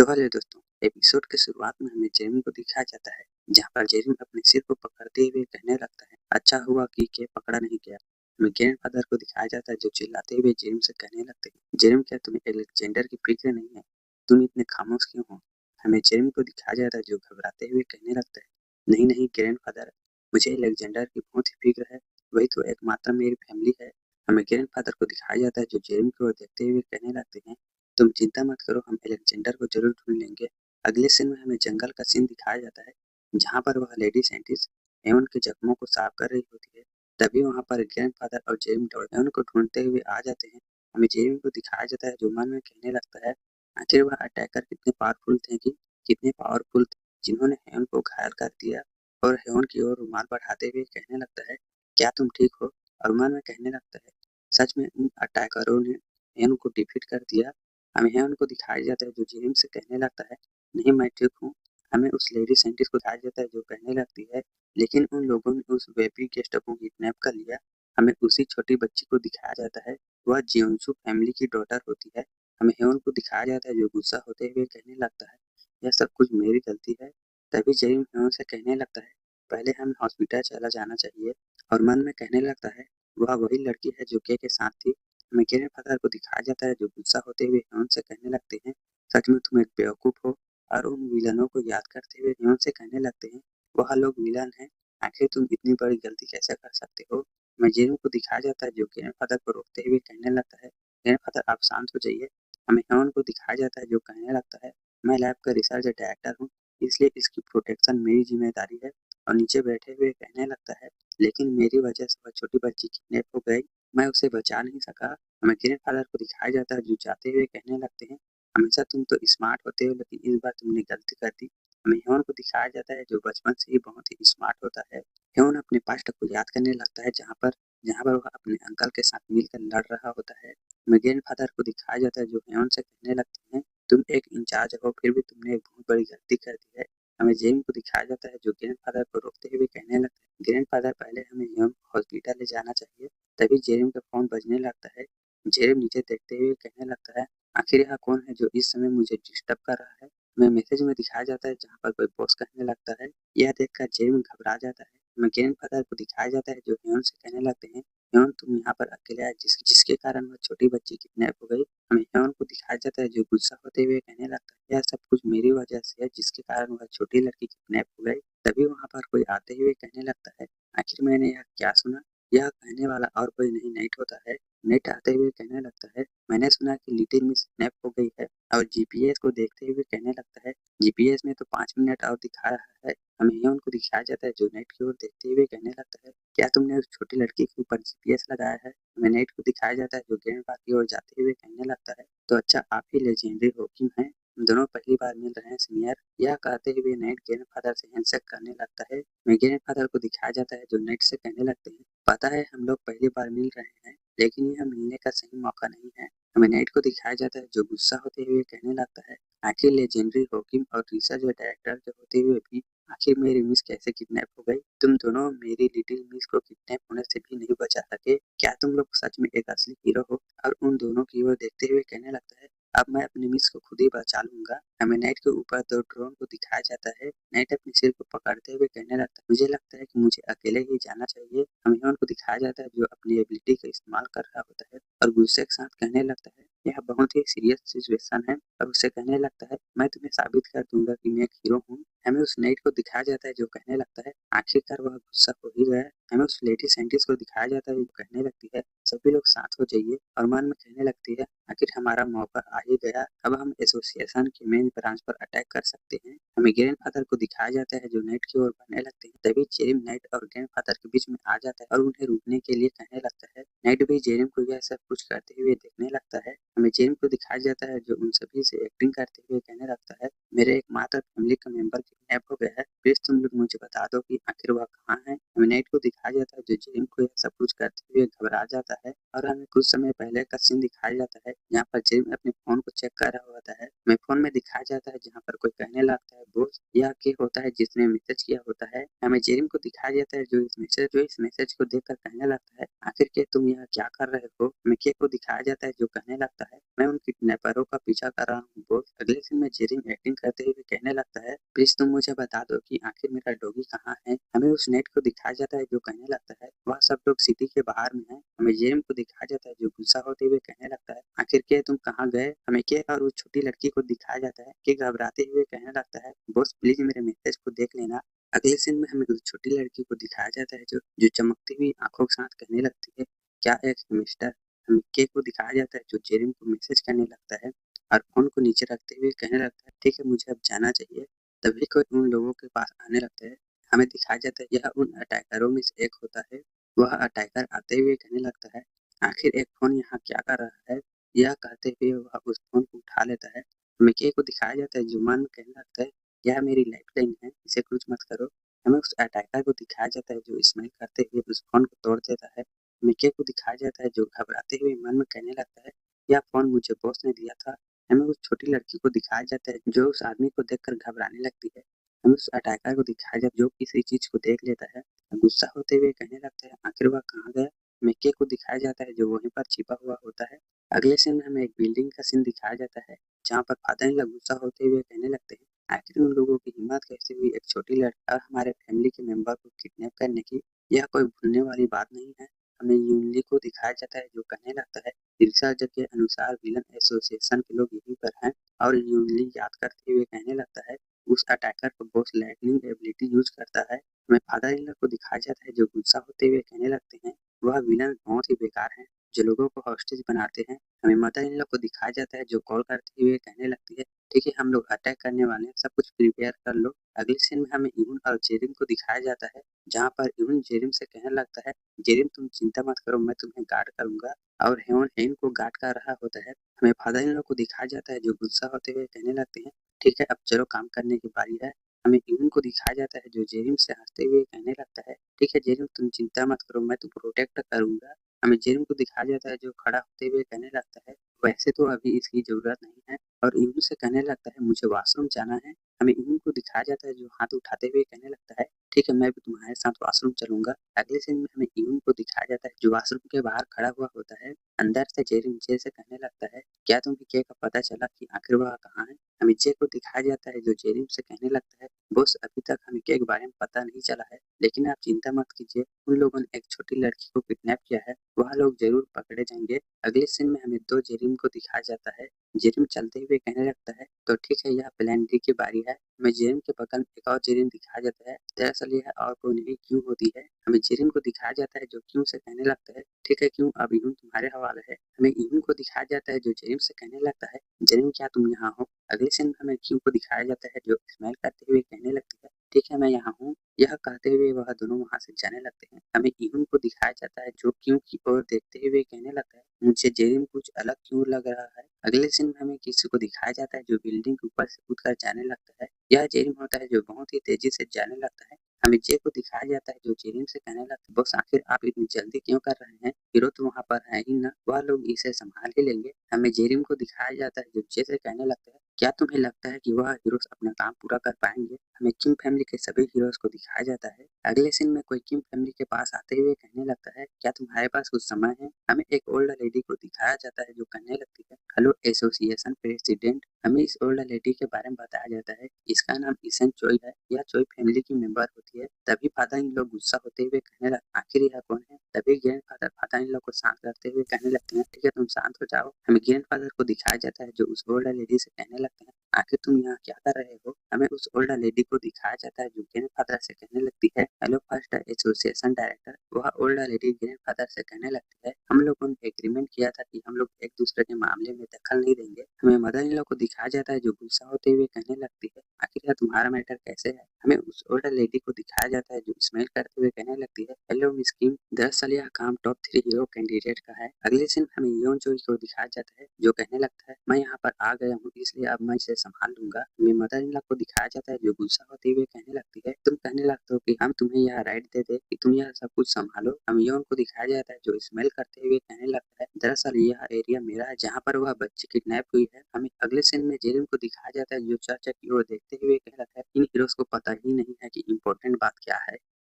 तो हेलो दोस्तों, एपिसोड के शुरुआत में हमें जेरेमी को दिखाया जाता है, जहाँ पर जेरेमी अपने सिर को पकड़ते हुए कहने लगता है, अच्छा हुआ कि के पकड़ा नहीं गया। हमें ग्रैंडफादर को दिखाया जाता है जो चिल्लाते हुए जेरेमी से कहने लगते हैं, जेरेमी क्या तुम्हें अलेक्जेंडर की फिक्र नहीं है? तुम इतने खामोश क्यों हो? हमें जेरेमी को दिखाया जाता है जो घबराते हुए कहने लगता है, नहीं नहीं ग्रैंडफादर, मुझे अलेक्जेंडर की बहुत ही फिक्र है, वही तो एकमात्र मेरी फैमिली है। हमें ग्रैंडफादर को दिखाया जाता है जो जेरेमी को देखते हुए कहने लगते हैं, तुम चिंता मत करो, हम अलेक्जेंडर को जरूर ढूंढ लेंगे। अगले सीन में हमें जंगल का सीन दिखाया जाता है, जहाँ पर वह लेडी साइंटिस्ट हेवन के जख्मों को साफ कर रही होती है। तभी वहाँ पर ग्रैंडफादर और जेरेमी हेवन को ढूंढते हुए आ जाते हैं। हमें जेरेमी को दिखाया जाता है जो मन में कहने लगता है, आखिर वह अटैकर कितने पावरफुल थे कि कितने पावरफुल थे जिन्होंने हेवन को घायल कर दिया। और हेवन की ओर रुमाल बढ़ाते हुए कहने लगता है, क्या तुम ठीक हो? और मन में कहने लगता है, सच में उन अटैकरों ने हेवन को डिफीट कर दिया। हमें हेवन को दिखाया जाता है जो जेम्स से कहने लगता है, नहीं मैं ठीक हूँ। हमें उस लेडी साइंटिस्ट को दिखाया जाता है जो कहने लगती है, लेकिन उन लोगों ने उस बेबी गेस्ट को किडनैप कर लिया। हमें उसी छोटी बच्ची को दिखाया जाता है, वह जियोंसू फैमिली की डॉटर होती है। हमें हेवन को दिखाया जाता है जो गुस्सा होते हुए कहने लगता है, यह सब कुछ मेरी गलती है। तभी जेम्स हेवन से कहने लगता है, पहले हमें हॉस्पिटल चला जाना चाहिए। और मन में कहने लगता है, वह वही लड़की है जो के साथ थी। हमें ग्रैंडफादर को दिखाया जाता है जो गुस्सा होते हुए हेवन से कहने लगते हैं, सच में तुम एक बेवकूफ हो। और उन विलनों को याद करते हुए हेवन से कहने लगते हैं, वह लोग विलन हैं, आखिर तुम इतनी बड़ी गलती कैसे कर सकते हो? हमें जेरू को दिखाया जाता है जो ग्रैंडफादर को रोकते हुए कहने लगता है, ग्रैंडफादर आप शांत हो जाइए। हमें हेवन को दिखाया जाता है जो कहने लगता है, मैं लैब का रिसर्च डायरेक्टर हूँ, इसलिए इसकी प्रोटेक्शन मेरी जिम्मेदारी है। और नीचे बैठे हुए कहने लगता है, लेकिन मेरी वजह से वह छोटी बच्ची किडनैप हो गई, मैं उसे बचा नहीं सका। हमें ग्रैंडफादर को दिखाया जाता है जो जाते हुए कहने लगते हैं, हमेशा तुम तो स्मार्ट होते हो लेकिन इस बार तुमने गलती कर दी। हमें ह्योन को दिखाया जाता है जो बचपन से ही बहुत ही स्मार्ट होता है। ह्योन अपने पास्ट को याद करने लगता है जहाँ पर वह अपने अंकल के साथ मिलकर लड़ रहा होता है। हमें ग्रैंडफादर को दिखाया जाता है जो ह्योन से कहने लगते हैं, तुम एक इंचार्ज हो फिर भी तुमने एक बहुत बड़ी गलती कर दी है। हमें जेम को दिखाया जाता है जो ग्रैंडफादर को रोकते हुए कहने लगता है, ग्रैंडफादर पहले हमें ह्योन को हॉस्पिटल ले जाना चाहिए। तभी जेरेम का फोन बजने लगता है। जेरेम नीचे देखते हुए कहने लगता है, आखिर यहाँ कौन है जो इस समय मुझे डिस्टर्ब कर रहा है? हमें मैसेज में दिखाया जाता है जहाँ पर कोई बॉस कहने लगता है, यह देखकर जेरेम घबरा जाता है। हमें ग्रैंडफादर को दिखाया जाता है जो ह्योन से कहने लगते हैं, ह्योन तुम यहाँ पर अकेले आए जिसके कारण वह छोटी बच्ची किडनैप हो गई। हमें ह्योन को दिखाया जाता है जो गुस्सा होते हुए कहने लगता है, यह सब कुछ मेरी वजह से है जिसके कारण वह छोटी लड़की किडनैप हो गई। तभी वहाँ पर कोई आते हुए कहने लगता है, आखिर मैंने यह क्या सुना? यह कहने वाला और कोई नहीं नाइट होता है। नाइट आते हुए कहने लगता है, मैंने सुना कि लिटिल मिस स्नैप हो गई है। और जीपीएस को देखते हुए कहने लगता है, जीपीएस में तो 5 मिनट और दिखा रहा है। हमें यह उनको दिखाया जाता है जो नाइट की ओर देखते हुए कहने लगता है, क्या तुमने उस छोटी लड़की के ऊपर जीपीएस लगाया है? हमें नाइट को दिखाया जाता है जो गेंदबाज की ओर जाते हुए कहने लगता है, तो अच्छा आप ही लेजेंडरी हॉकिंग हैं, हम दोनों पहली बार मिल रहे हैं सीनियर। यह कहते हुए नाइट ग्रैंडफादर से हैंडशेक करने लगता है। हमें ग्रैंडफादर को दिखाया जाता है जो नाइट से कहने लगते हैं, पता है हम लोग पहली बार मिल रहे हैं लेकिन यह मिलने का सही मौका नहीं है। हमें नाइट को दिखाया जाता है जो गुस्सा होते हुए कहने लगता है, आखिर लेजेंडरी हॉकिंग और रिसर्च डायरेक्टर के होते हुए भी आखिर मेरी मिस कैसे किडनैप हो गई? तुम दोनों मेरी लिटिल मिस को किडनैप होने से भी नहीं बचा सके। क्या तुम लोग सच में एक असली हीरो हो? और उन दोनों की ओर देखते हुए कहने लगता है, अब मैं अपनी मिस को खुद ही बचा लूंगा। हमें नाइट के ऊपर 2 ड्रोन को दिखाया जाता है। नाइट अपने सिर को पकड़ते हुए कहने लगता है, मुझे लगता है कि मुझे अकेले ही जाना चाहिए। हमें उनको दिखाया जाता है जो अपनी एबिलिटी का इस्तेमाल कर रहा होता है और गुस्से के साथ कहने लगता है, यह बहुत ही सीरियस सिचुएशन है। और उससे कहने लगता है, मैं तुम्हें साबित कर दूंगा कि मैं एक हीरो हूँ। हमें उस नाइट को दिखाया जाता है जो कहने लगता है, आखिरकार वह गुस्सा हो ही गया। हमें उस लेडी साइंटिस्ट को दिखाया जाता है जो कहने लगती है, सभी लोग साथ हो जाइए। और मन में कहने लगती है, आखिर हमारा मौका आ ही गया, अब हम एसोसिएशन के मेन ब्रांच पर अटैक कर सकते हैं। हमें ग्रैंडफादर को दिखाया जाता है जो नाइट की ओर बढ़ने लगते हैं। तभी जेरेम नाइट और ग्रैंडफादर के बीच में आ जाता है और उन्हें रोकने के लिए कहने लगता है। नाइट भी जेरेम को यह सब कुछ करते हुए देखने लगता है। हमें जेरेम को दिखाया जाता है जो उन सभी से एक्टिंग करते हुए कहने लगता है, मेरे एकमात्र फैमिली का मेंबर किडनैप हो गया है, प्लीज तुम लोग मुझे बता दो कि आखिर वह कहाँ है। हमें नाइट को दिखाया जाता है जो जेरेम को यह सब कुछ करते हुए घबरा जाता है। और हमें कुछ समय पहले का सीन दिखाया जाता है जहाँ पर जेरेम अपने फोन को चेक कर रहा होता है हमें फ़ोन में दिखाया जाता है जहाँ पर कोई कहने लगता है बॉस, यह के होता है जिसने मैसेज किया होता है। हमें जेरिम को दिखाया जाता है जो इस मैसेज को देखकर कहने लगता है आखिर के तुम यह क्या कर रहे हो? हमें के को दिखाया जाता है जो कहने लगता है मैं उन किडनैपरों का पीछा कर रहा हूँ बॉस। अगले सीन में जेरिम एक्टिंग करते हुए कहने लगता है प्लीज तुम मुझे बता दो कि आखिर मेरा डॉगी कहाँ है? हमें उस नेट को दिखाया जाता है जो कहने लगता है वह सब लोग सिटी के बाहर में है। हमें जेरिम को दिखाया जाता है जो गुस्सा होते हुए कहने लगता है आखिर के तुम कहाँ गए? हमें के और उस छोटी लड़की को दिखाया जाता है कि घबराते हुए कहने लगता है बॉस प्लीज मेरे मैसेज को देख लेना। अगले सीन में हमें उस छोटी लड़की को दिखाया जाता है जो चमकती हुई आंखों के साथ कहने लगती है क्या एक मिस्टर? हमें के को दिखाया जाता है जो जेरिम को मैसेज करने लगता है और फोन को नीचे रखते हुए कहने लगता है ठीक है मुझे अब जाना चाहिए। तभी कोई उन लोगों के पास आने लगता है। हमें दिखाया जाता है यह उन अटैकरों में से एक होता है। वह अटैकर आते हुए कहने लगता है आखिर एक फोन यहाँ क्या कर रहा है? यह कहते हुए वह उस फोन को उठा लेता है। हमें के को दिखाया जाता है जो मन में कहने लगता है यह मेरी लाइफलाइन है इसे कुछ मत करो। हमें उस अटैकर को दिखाया जाता है जो स्माइल करते हुए उस फोन को तोड़ देता है। मिक्के को दिखाया जाता है जो घबराते हुए मन में कहने लगता है यह फोन मुझे बॉस ने दिया था। हमें उस छोटी लड़की को दिखाया जाता है जो उस आदमी को देखकर घबराने लगती है। हमें उस अटैकर को दिखाया जाता है जो किसी चीज को देख लेता है गुस्सा होते हुए कहने लगता है आखिर वह कहाँ गया? मिक्के को दिखाया जाता है जो वहीं पर छिपा हुआ होता है। अगले सीन में हमें एक बिल्डिंग का सीन दिखाया जाता है जहाँ पर फादर इन लोग गुस्सा होते हुए कहने लगते हैं आखिर उन लोगों की हिम्मत कैसे हुई एक छोटी लड़का हमारे फैमिली के मेंबर को किडनैप करने की? यह कोई भूलने वाली बात नहीं है। हमें यूनली को दिखाया जाता है जो कहने लगता है रिसर्च के अनुसार विलन एसोसिएशन के लोग यहीं पर हैं और यूनली याद करते हुए कहने लगता है उस अटैकर को बॉस लाइटनिंग एबिलिटी यूज करता है। हमें फादर इन को दिखाया जाता है जो गुस्सा होते हुए कहने लगते हैं वह विलन बहुत ही बेकार है जो लोगों को हॉस्टेज बनाते हैं। हमें मदर इन को दिखाया जाता है जो कॉल करते हुए कहने लगती है ठीक है हम लोग अटैक करने वाले हैं सब कुछ प्रिपेयर कर लो। अगले सीन में हमें यून और जेरिम को दिखाया जाता है जहाँ पर यून जेरिम से कहने लगता है जेरिम तुम चिंता मत करो मैं तुम्हें गार्ड करूंगा और हेवन हेन को गार्ड कर रहा होता है। हमें फादर इन को दिखाया जाता है जो गुस्सा होते हुए कहने लगते हैं ठीक है अब चलो काम करने की बारी है। हमें यून को दिखाया जाता है जो जेरिम से हंसते हुए कहने लगता है ठीक है जेरिम तुम चिंता मत करो मैं तुम प्रोटेक्ट करूंगा। हमें जेरिम को दिखाया जाता है जो खड़ा होते हुए कहने लगता है वैसे तो अभी इसकी जरूरत नहीं है और यून से कहने लगता है मुझे वॉशरूम जाना है। हमें यून को दिखाया जाता है जो हाथ उठाते हुए कहने लगता है ठीक है मैं भी तुम्हारे साथ वॉशरूम चलूंगा। अगले सीन में हमें यून को दिखाया जाता है जो वॉशरूम के बाहर खड़ा हुआ होता है। अंदर से जेरिम जे से कहने लगता है क्या तुम्हें के का पता चला कि आखिर वह कहाँ है? हमें जे को दिखाया जाता है जो जेरिम से कहने लगता है बॉस अभी तक हमें के बारे में पता नहीं चला है लेकिन आप चिंता मत कीजिए उन लोगों ने एक छोटी लड़की को किडनैप किया है वह लोग जरूर पकड़े जाएंगे। अगले सीन में हमें दो जेरिम को दिखाया जाता है। जेरिम चलते हुए कहने लगता है तो ठीक है यह प्लान डी की बारी है। हमें जेरिम के बगल में एक और जेरिम दिखाया जाता है दरअसल यह और कोई नहीं क्यों होती है। हमें जेरिम को दिखाया जाता है जो क्यों से कहने लगता है ठीक है क्यों अब यूं तुम्हारे हवाले है। हमें यूं को दिखाया जाता है जो जेरिम से कहने लगता है जेरिम क्या तुम यहाँ हो? अगले सीन में हमें क्यों को दिखाया जाता है जो स्माइल करते हुए कहने लगती है ठीक है मैं यहाँ हूँ। यह कहते हुए वह दोनों वहां से जाने लगते हैं। हमें यून को दिखाया जाता है जो क्यों की ओर देखते हुए कहने लगता है मुझे जेरिम कुछ अलग क्यों लग रहा है। अगले सीन में हमें किसी को दिखाया जाता है जो बिल्डिंग के ऊपर से कूदकर जाने लगता है। यह जेरिम होता है जो बहुत ही तेजी से जाने लगता है। हमें जे को दिखाया जाता है जो जेरिम से कहने लगता है बॉस आखिर आप इतनी जल्दी क्यों कर रहे हैं? हीरो तो वहां पर है ही ना वह लोग इसे संभाल ही लेंगे। हमें जेरिम को दिखाया जाता है जो जे से कहने लगता है क्या तुम्हें लगता है कि वह हीरोज अपना काम पूरा कर पाएंगे? हमें किम फैमिली के सभी हीरोज को दिखाया जाता है। अगले सीन में कोई किम फैमिली के पास आते हुए कहने लगता है क्या तुम्हारे पास कुछ समय है? हमें एक ओल्ड लेडी को दिखाया जाता है जो कहने लगती है हेलो एसोसिएशन प्रेसिडेंट। हमें इस ओल्ड लेडी के बारे में बताया जाता है इसका नाम ईसन चोई है यह चोई फैमिली की मेंबर होती है। तभी फादर इन लोग गुस्सा होते हुए कहने लगते आखिर यह कौन है? तभी ग्रैंड फादर फादर इन लोग को शांत करते हुए कहने लगते हैं ठीक है तुम शांत हो जाओ। हमें ग्रैंड फादर को दिखाया जाता है जो उस ओल्ड लेडी से कहने लगते हैं आखिर तुम यहाँ क्या कर रहे हो? हमें उस ओल्ड लेडी को दिखाया जाता है जो ग्रैंडफादर से कहने लगती है हेलो फर्स्ट एसोसिएशन डायरेक्टर। वह ओल्ड लेडी ग्रैंडफादर से कहने लगती है हम लोगों ने एग्रीमेंट किया था कि हम लोग एक दूसरे के मामले में दखल नहीं देंगे। हमें मदर इन लॉ को दिखाया जाता है जो गुस्सा होते हुए कहने लगती है आखिर यह तुम्हारा मैटर कैसे है? हमें उस ओल्ड लेडी को दिखाया जाता है जो स्माइल करते हुए कहने लगती है हेलो मिस किम दरअसल यह काम टॉप 3 हीरो कैंडिडेट का है। अगले सीन हमें योन जोई को दिखाया जाता है जो कहने लगता है मैं यहाँ पर आ गया हूँ इसलिए अब मैं इसे संभाल लूंगा। हमें मदर इन लॉ को दिखाया जाता है जो गुस्सा होते हुए कहने लगती है, तुम कहने लगते हो कि हम तुम्हें यह राइट दे दे कि तुम यह सब कुछ संभालो। हम यौन को दिखाया जाता है जो स्मेल करते हुए कहने लगता है, दरअसल यह एरिया मेरा है जहाँ पर वह बच्ची किडनैप हुई है। हमें अगले सीन में जेरिन को दिखाया जाता है जो चाचा की ओर देखते हुए कह रहा है, इन हीरोज को पता ही नहीं है कि इम्पोर्टेंट बात क्या है।